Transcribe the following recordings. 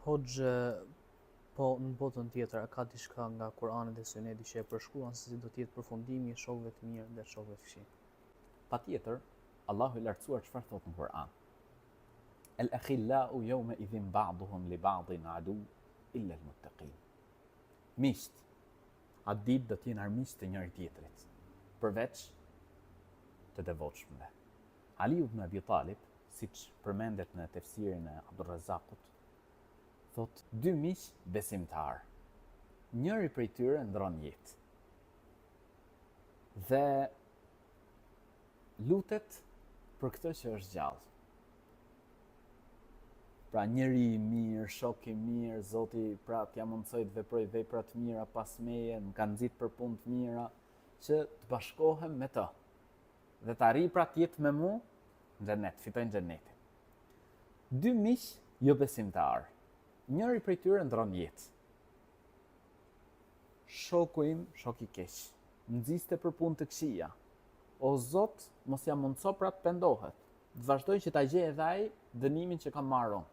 Hoxhë, po në botën tjetër, a ka diçka nga Kurani dhe Suneti që e përshkruan se si do të jetë përfundimi i shokëve të mirë dhe shokëve të këqij? Patjetër, Allahu i lartësuar çfarë thot në Kur'an? El akhillau yawma idhin ba'duhum li ba'din adu illa al muttaqin. Miqt, atë ditë do të jenë armiq të njëri tjetrit, përveç të devotshmëve. Ali ibn Abi Talib, siç përmendet në tefsirin e Abdurrazzakut, thot dy miq besimtar. Njëri prej tyre ndron jetë dhe lutet për këtë që është gjallë. Pra njëri i mirë, shok i mirë, Zoti pra t'ja mundsoj të veproj vepra të mira pas meje, më ka nxit për punë të mira, që të bashkohem me të. Dhe të arrijë pra të jetë me mu në xhenet, fitojnë xhenetin. Dy miq jo besimtar. Njëri prej tyre ndron jetë. Shoku im, shok i keq, nxiste për punë të këqija. O Zot, mos ja mundso pra të pendohet. Të vazhdoj që ta gjej edhe ai dënimin që ka marrë unë.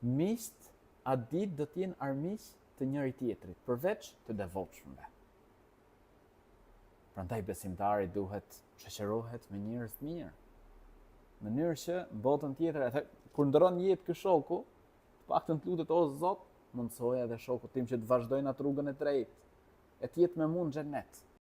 Miqt atë ditë do të jenë armiq të njëri tjetrit, përveç të devotshmëve. Prandaj besimtari duhet shoqërohet me njerëz të mirë. Në mënyrë që në botën tjetër, edhe kur ndron jetë ky shoku, të paktën të lutet o Zot, mundsoja edhe shokut tim që të vazhdojnë atë rrugën e drejtë, e të jetë me mua në xhenet.